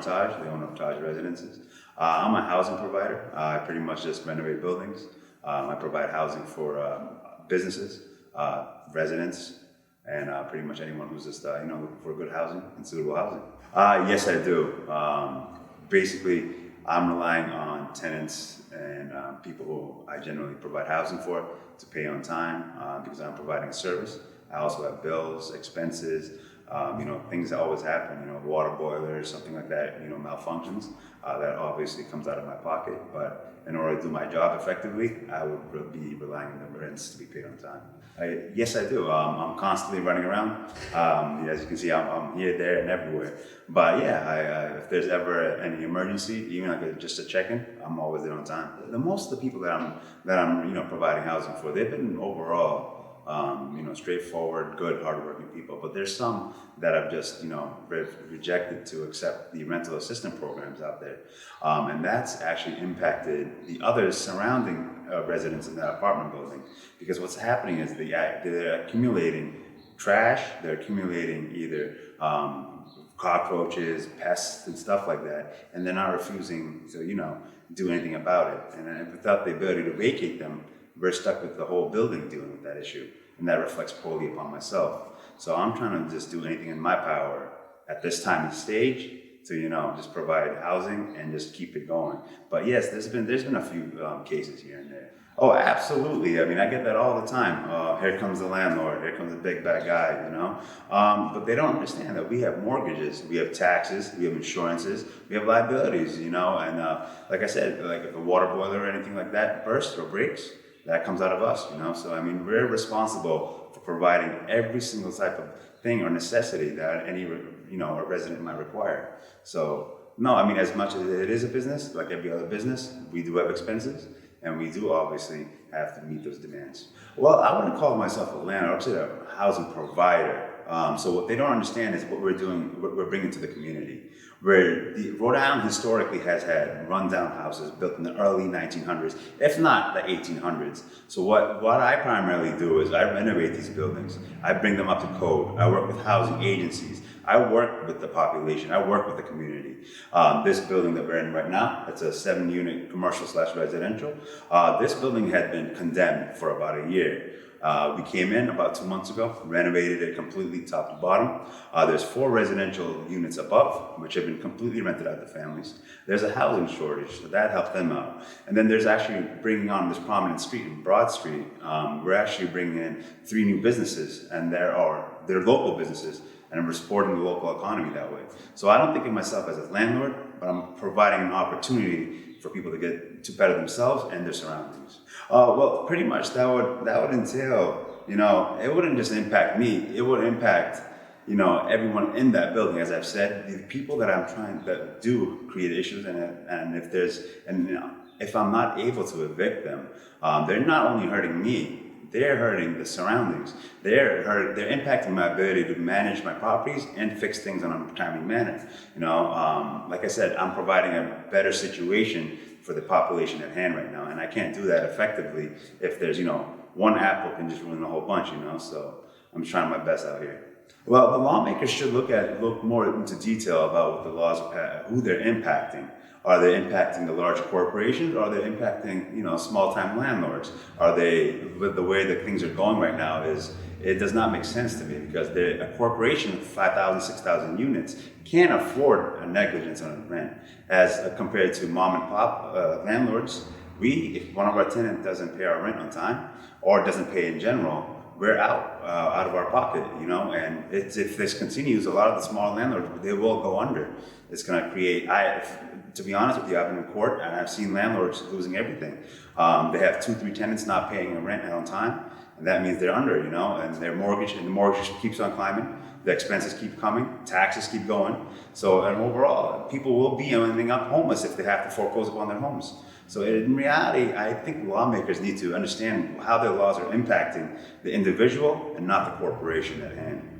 Taj, the owner of Taj Residences. I'm a housing provider. I pretty much just renovate buildings. I provide housing for businesses, residents, and pretty much anyone who's just looking for good housing and suitable housing. Yes, I do. Basically, I'm relying on tenants and people who I generally provide housing for to pay on time because I'm providing a service. I also have bills, expenses, things that always happen, water boilers, something like that, malfunctions. That obviously comes out of my pocket, but in order to do my job effectively, I would be relying on the rents to be paid on time. Yes, I do. I'm constantly running around. As you can see, I'm here, there, and everywhere. But yeah, if there's ever any emergency, even like just a check-in, I'm always there on time. Most of the people that I'm providing housing for, they've been overall straightforward, good, hardworking people. But there's some that have just, rejected to accept the rental assistance programs out there. And that's actually impacted the others surrounding residents in that apartment building. Because what's happening is they're accumulating trash, they're accumulating either cockroaches, pests, and stuff like that, and they're not refusing to, do anything about it. And without the ability to vacate them, we're stuck with the whole building dealing with that issue, and that reflects poorly upon myself. So I'm trying to just do anything in my power at this time and stage to, just provide housing and just keep it going. But yes, there's been a few cases here and there. Oh, absolutely. I mean, I get that all the time. Here comes the landlord. Here comes the big bad guy. But they don't understand that we have mortgages, we have taxes, we have insurances, we have liabilities. And like I said, like if a water boiler or anything like that bursts or breaks, that comes out of us, So, I mean, we're responsible for providing every single type of thing or necessity that any, a resident might require. So, no, I mean, as much as it is a business, like every other business, we do have expenses, and we do obviously have to meet those demands. Well, I wouldn't call myself a landlord, I would say a housing provider. So what they don't understand is what we're doing, what we're bringing to the community. Where Rhode Island historically has had rundown houses built in the early 1900s, if not the 1800s. So what I primarily do is I renovate these buildings. I bring them up to code. I work with housing agencies. I work with the population. I work with the community. This building that we're in right now, it's a 7-unit commercial/residential. This building had been condemned for about a year. We came in about 2 months ago, renovated it completely top to bottom. There's 4 residential units above, which have been completely rented out to families. There's a housing shortage, so that helped them out. And then there's actually bringing on this prominent street in Broad Street. We're actually bringing in 3 new businesses, and they're local businesses, and we're supporting the local economy that way. So I don't think of myself as a landlord, but I'm providing an opportunity for people to get to better themselves and their surroundings. Well, pretty much that would entail, it wouldn't just impact me, it would impact, everyone in that building. As I've said, the people that do create issues, and if I'm not able to evict them, they're not only hurting me, they're hurting the surroundings. They're impacting my ability to manage my properties and fix things in a timely manner. Like I said, I'm providing a better situation for the population at hand right now, and I can't do that effectively if there's, one apple can just ruin the whole bunch, So I'm trying my best out here. Well, the lawmakers should look more into detail about what the laws are, who they're impacting. Are they impacting the larger corporations, or are they impacting, small-time landlords? With the way that things are going right now, it does not make sense to me, because a corporation with 5,000, 6,000 units can't afford a negligence on rent as compared to mom and pop landlords. If one of our tenants doesn't pay our rent on time or doesn't pay in general, we're out of our pocket, and if this continues, a lot of the small landlords, they will go under. It's going to create, to be honest with you, I've been in court and I've seen landlords losing everything. They have 2, 3 tenants not paying their rent on time, and that means they're under, and the mortgage keeps on climbing, the expenses keep coming, taxes keep going. So, and overall, people will be ending up homeless if they have to foreclose upon their homes. So in reality, I think lawmakers need to understand how their laws are impacting the individual and not the corporation at hand.